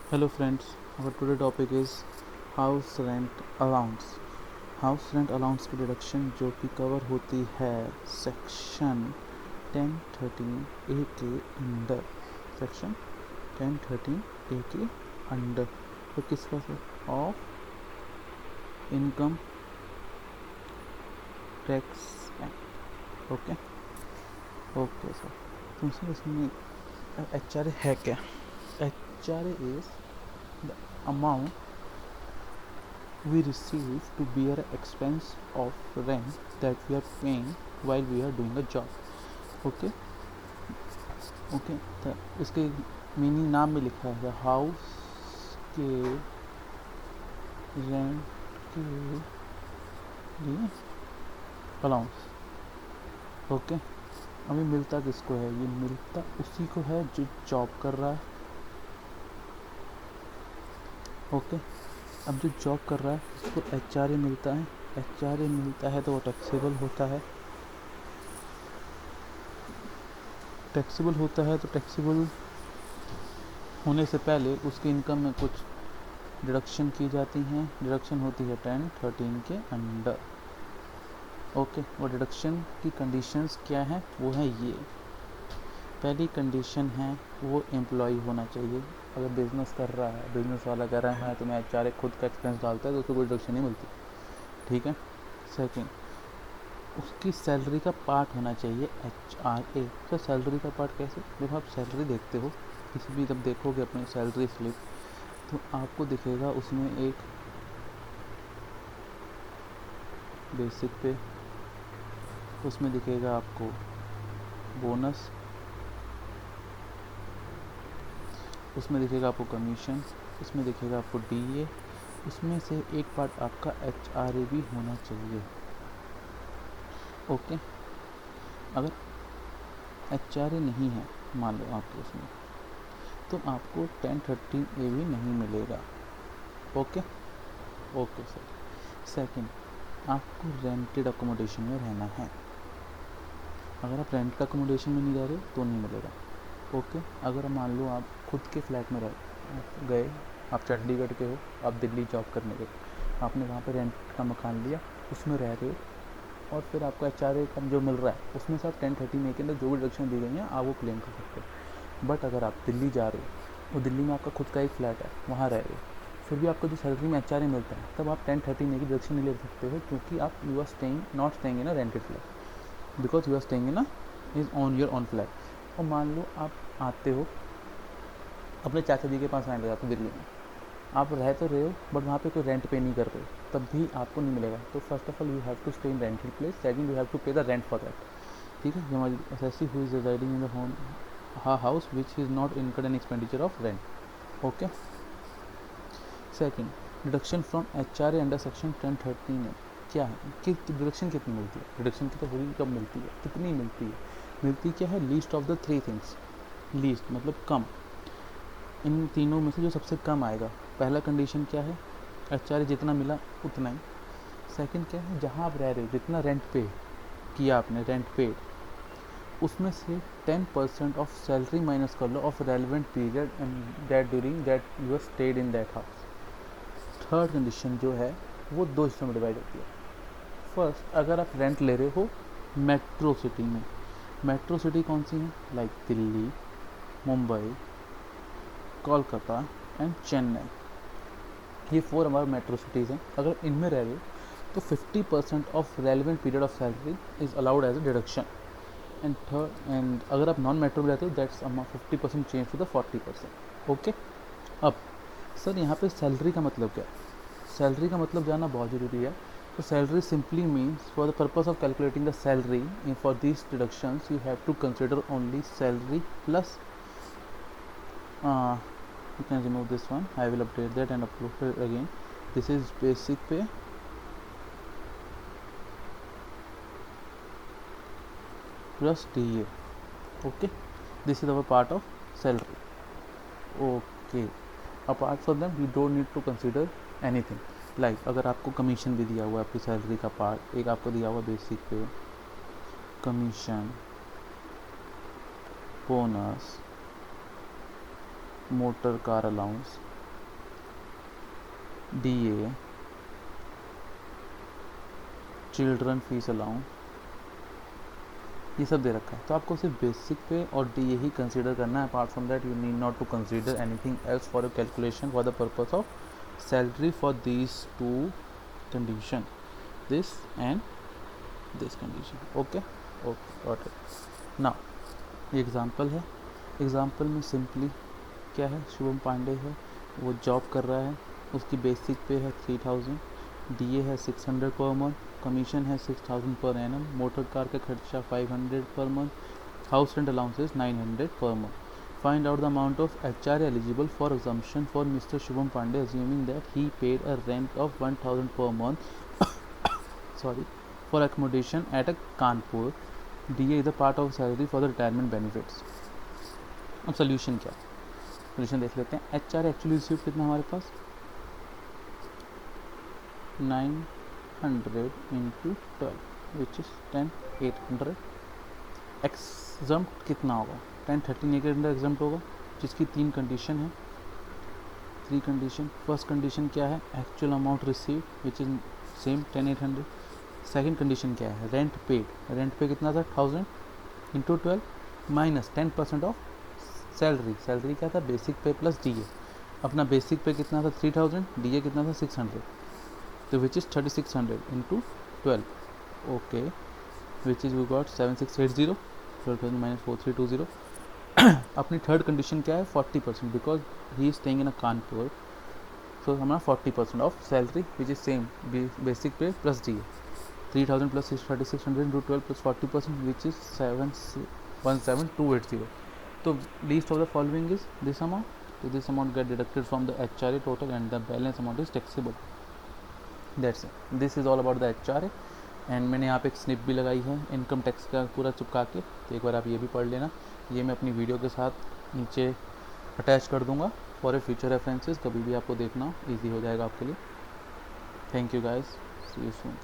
Hello friends, our today topic is house rent allowance. House rent allowance की deduction जो कि cover होती है सेक्शन 1013 ए के अंडर। सेक्शन 1013 ए के अंडर तो किसका sir? Of income tax act. Okay sir. तुमसे इसमें एच आर ए है क्या? H R A is the amount we receive to bear expense of rent that we are paying while we are doing a job. okay तो इसके meaning नाम में लिखा है हाउस के रेंट के लिए अलाउंस। ओके अभी मिलता किसको है? ये मिलता उसी को है जो जॉब कर रहा है। ओके अब जो जॉब कर रहा है उसको एच आर ए मिलता है। एच आर ए मिलता है तो वो टैक्सेबल होता है। टैक्सेबल होता है तो टैक्सेबल होने से पहले उसकी इनकम में कुछ डिडक्शन की जाती हैं। डिडक्शन होती है 1013 के अंडर। ओके वो डिडक्शन की कंडीशंस क्या हैं? वो है ये। पहली कंडीशन है वो एम्प्लॉय होना चाहिए। अगर बिजनेस कर रहा है, बिजनेस वाला कह रहा है तो मैं एच आर ए खुद का एक्सपेंस डालता है तो उसको कोई डिडक्शन नहीं मिलती। ठीक है। सेकेंड, उसकी सैलरी का पार्ट होना चाहिए एच आर ए। तो सैलरी का पार्ट कैसे? जब आप सैलरी देखते हो किसी भी, जब देखोगे अपनी सैलरी स्लिप तो आपको दिखेगा उसमें एक बेसिक पे, उसमें दिखेगा आपको बोनस, उसमें दिखेगा आपको कमीशन, उसमें दिखेगा आपको डीए। उसमें से एक पार्ट आपका एच आर ए भी होना चाहिए। ओके अगर एच आर ए नहीं है मान लो आपके उसमें, तो आपको 1013 ए भी नहीं मिलेगा। Okay okay sir. सेकंड, आपको रेंटेड अकोमोडेशन में रहना है। अगर आप रेंट का अकोमोडेशन में नहीं रह रहे तो नहीं मिलेगा। ओके अगर मान लो आप खुद के फ्लैट में रह गए, आप चंडीगढ़ के हो, आप दिल्ली जॉब करने गए, आपने वहाँ पे रेंट का मकान लिया, उसमें रह रहे हो और फिर आपको एच आर ए का जो मिल रहा है उसमें से आप 1013 ए के अंदर जो भी डिडक्शन दी गई हैं आप वो क्लेम कर सकते हो। बट अगर आप दिल्ली जा रहे हो और दिल्ली में आपका खुद का एक फ्लैट है, वहाँ रह रहे हो, फिर भी आपको जो सैलरी में एच आर ए मिलता है, तब आप 1013 ए की डिडक्शन नहीं ले सकते हो क्योंकि आप you are staying not staying in a rented flat because you are staying in a is on your own flat. और मान लो आप आते हो अपने चाचा जी के पास रहने लगा तो दिल्ली में आप रह तो रहे हो बट वहाँ पे कोई रेंट पे नहीं कर रहे हो, तब भी आपको नहीं मिलेगा। तो first of all you have to stay in rented place. Second, you have to pay the rent for that. ठीक है। हमारी SSC who is residing in the home house which is not incurred an expenditure of rent. Okay. Second, deduction from H R A under section 1013 है क्या है कि deduction कितनी मिलती है? डिडक्शन की तो पूरी कब मिलती है, कितनी मिलती है? मिलती क्या है? Least of the three things. Least मतलब कम। इन तीनों में से जो सबसे कम आएगा। पहला कंडीशन क्या है? एच आर ए जितना मिला उतना ही। सेकंड क्या है? जहाँ आप रह रहे हो जितना रेंट पे किया आपने, रेंट पेड, उसमें से 10% ऑफ सैलरी माइनस कर लो of relevant period and that during that you are stayed in that house. Third condition जो है वो दो हिस्सों में डिवाइड होती है। फर्स्ट, अगर आप रेंट ले रहे हो मेट्रो सिटी में। मेट्रो सिटी कौन सी है? Like Delhi, Mumbai, Kolkata and Chennai. ये 4 हमारे मेट्रो सिटीज़ हैं। अगर इनमें रह रहे हो तो 50% of relevant period of salary is allowed as a deduction. And third, and अगर आप नॉन मेट्रो में रहते हो that's 50% change to the 40%। Okay. अब सर यहाँ पे सैलरी का मतलब क्या है? सैलरी का मतलब जानना बहुत ज़रूरी है। तो salary simply means for the purpose of calculating the salary for these deductions you have to consider only salary plus you can remove this one. I will update that and upload it again. This is basic pay plus DA. Okay, this is our part of salary. Okay, apart from that we don't need to consider anything. Like अगर आपको commission भी दिया हुआ है आपकी salary का part, एक आपको दिया हुआ बेसिक पे, commission, bonus, motor car allowance, DA, children fees allowance, ये सब दे रखा है। तो आपको सिर्फ बेसिक पे और DA ही कंसीडर करना है। Apart from that you need not to consider anything else for your calculation for the purpose of salary for these two condition, this and this condition. Okay okay got it. Now ये example है। Example में simply क्या है, शुभम पांडे है, वो job कर रहा है, उसकी बेसिक पे है 3000, DA है 600 पर मंथ, कमीशन है 6000 पर एनम, मोटर कार का खर्चा 500 per month, house rent allowance is 900 per month. Find out the amount of HRA eligible for exemption for Mr. Shubham Pandey, assuming that he paid a rent of 1000 per month sorry, for accommodation at a Kanpur. DA is a part of salary for the retirement benefits. अब solution क्या है, solution देख लेते हैं। HRA actually receive कितना हमारे पास 900 into 12 which is 10,800। Exempt कितना होगा 1013 के अंदर एग्जम्प्ट होगा, जिसकी 3 कंडीशन है। 3 कंडीशन, फर्स्ट कंडीशन क्या है, actual amount receive which is same 10,800। Second condition क्या है, रेंट पेड, रेंट पे कितना था 1000 into 12 minus 10% of salary. Salary क्या था, बेसिक पे प्लस DA। अपना बेसिक पे कितना था 3000, DA कितना था 600, तो which is 3600 into 12, okay, which is we got 7680, 12,000 minus 4320। अपनी थर्ड कंडीशन क्या है 40%, because he is staying in a Kanpur, so हमारा 40% of salary which is same basic pay plus DA। 3000 plus 3600 into 12 plus 40% which is 717,280। तो least of the following is this amount, तो this amount get deducted from the HRA total and the balance amount is taxable. That's it, this is all about the HRA। And मैंने यहाँ पे एक snip भी लगाई है income tax का पूरा चिपका के, तो एक बार आप ये भी पढ़ लेना। ये मैं अपनी वीडियो के साथ नीचे अटैच कर दूँगा फॉर ए फ्यूचर रेफरेंसेस, कभी भी आपको देखना ईजी हो जाएगा आपके लिए। Thank you guys, see you soon.